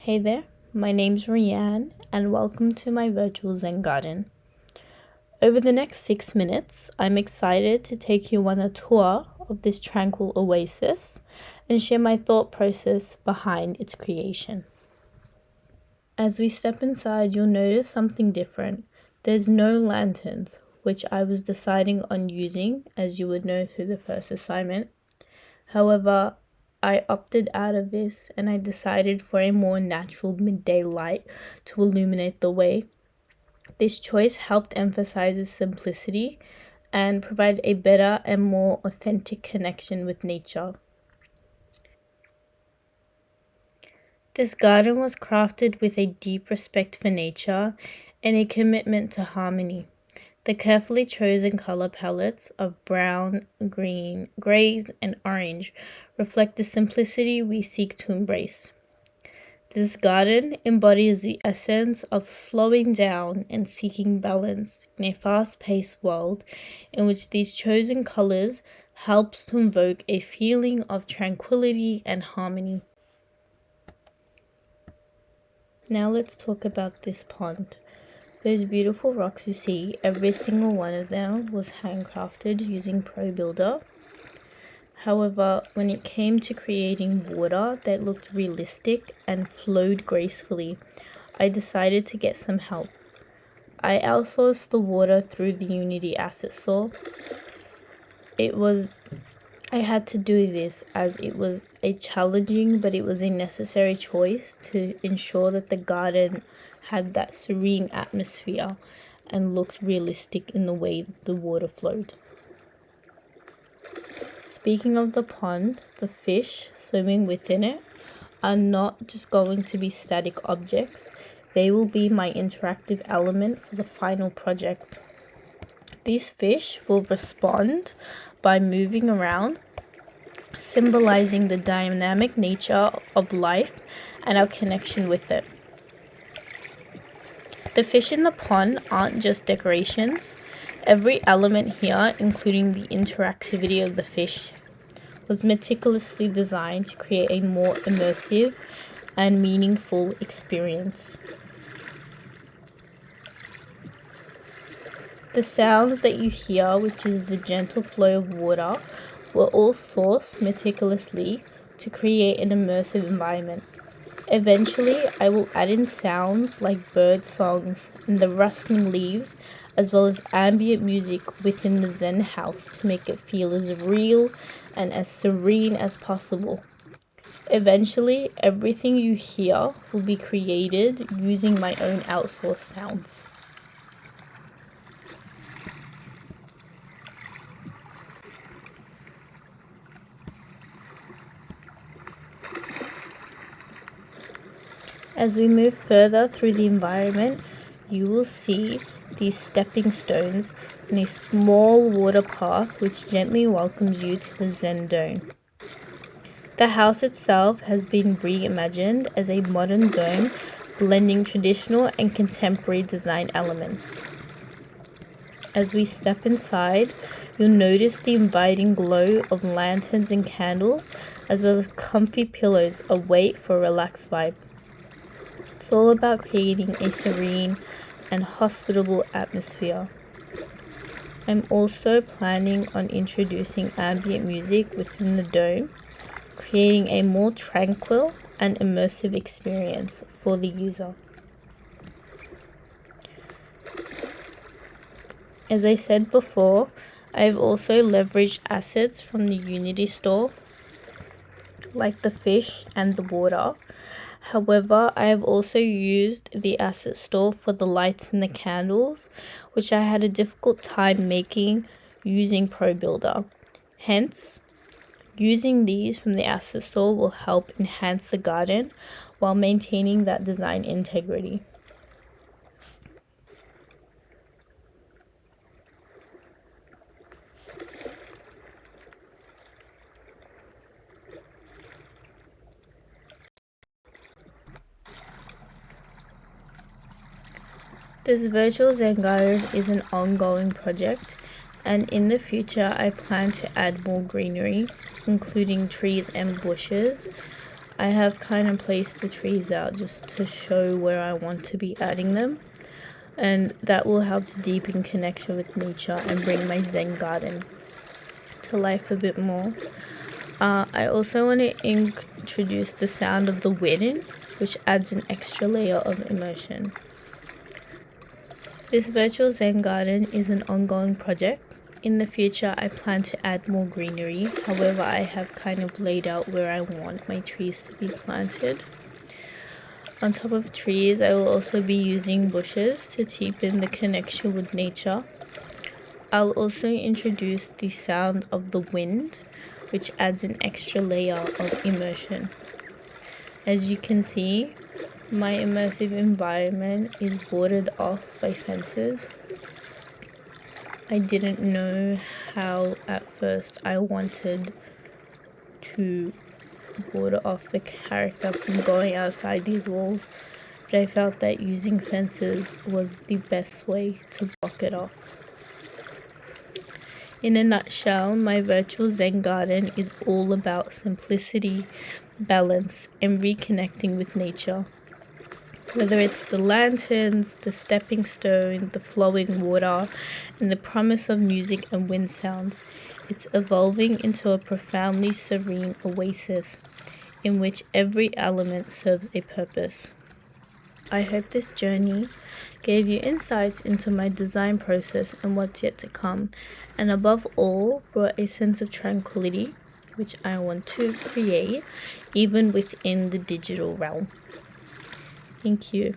Hey there, my name's Rianne and welcome to my virtual Zen garden. Over the next 6 minutes, I'm excited to take you on a tour of this tranquil oasis and share my thought process behind its creation. As we step inside, you'll notice something different. There's no lanterns, which I was deciding on using, as you would know through the first assignment. However, I opted out of this and I decided for a more natural midday light to illuminate the way. This choice helped emphasize simplicity and provide a better and more authentic connection with nature. This garden was crafted with a deep respect for nature and a commitment to harmony. The carefully chosen color palettes of brown, green, grays, and orange reflect the simplicity we seek to embrace. This garden embodies the essence of slowing down and seeking balance in a fast-paced world in which these chosen colors helps to invoke a feeling of tranquility and harmony. Now let's talk about this pond. Those beautiful rocks you see, every single one of them was handcrafted using ProBuilder. However, when it came to creating water that looked realistic and flowed gracefully, I decided to get some help. I outsourced the water through the Unity Asset Store. I had to do this as it was a challenging, but it was a necessary choice to ensure that the garden had that serene atmosphere and looked realistic in the way the water flowed. Speaking of the pond, the fish swimming within it are not just going to be static objects, they will be my interactive element for the final project. These fish will respond by moving around, symbolizing the dynamic nature of life and our connection with it. The fish in the pond aren't just decorations. Every element here, including the interactivity of the fish, was meticulously designed to create a more immersive and meaningful experience. The sounds that you hear, which is the gentle flow of water, were all sourced meticulously to create an immersive environment. Eventually, I will add in sounds like bird songs and the rustling leaves, as well as ambient music within the Zen house to make it feel as real and as serene as possible. Eventually, everything you hear will be created using my own outsourced sounds. As we move further through the environment, you will see these stepping stones in a small water path which gently welcomes you to the Zen dome. The house itself has been reimagined as a modern dome, blending traditional and contemporary design elements. As we step inside, you'll notice the inviting glow of lanterns and candles, as well as comfy pillows await for a relaxed vibe. It's all about creating a serene and hospitable atmosphere. I'm also planning on introducing ambient music within the dome, creating a more tranquil and immersive experience for the user. As I said before, I've also leveraged assets from the Unity store, like the fish and the water. However, I have also used the asset store for the lights and the candles, which I had a difficult time making using ProBuilder. Hence, using these from the asset store will help enhance the garden while maintaining that design integrity. This virtual Zen garden is an ongoing project, and in the future I plan to add more greenery, including trees and bushes, I have kind of placed the trees out just to show where I want to be adding them, and that will help to deepen connection with nature and bring my Zen garden to life a bit more. I also want to introduce the sound of the wind, which adds an extra layer of immersion. This virtual Zen garden is an ongoing project. In the future, I plan to add more greenery. However, I have kind of laid out where I want my trees to be planted. On top of trees, I will also be using bushes to deepen the connection with nature. I'll also introduce the sound of the wind, which adds an extra layer of immersion. As you can see, my immersive environment is bordered off by fences. I didn't know how at first I wanted to border off the character from going outside these walls, but I felt that using fences was the best way to block it off. In a nutshell, my virtual Zen garden is all about simplicity, balance, and reconnecting with nature. Whether it's the lanterns, the stepping stone, the flowing water, and the promise of music and wind sounds, it's evolving into a profoundly serene oasis in which every element serves a purpose. I hope this journey gave you insights into my design process and what's yet to come, and above all, brought a sense of tranquility, which I want to create even within the digital realm. Thank you.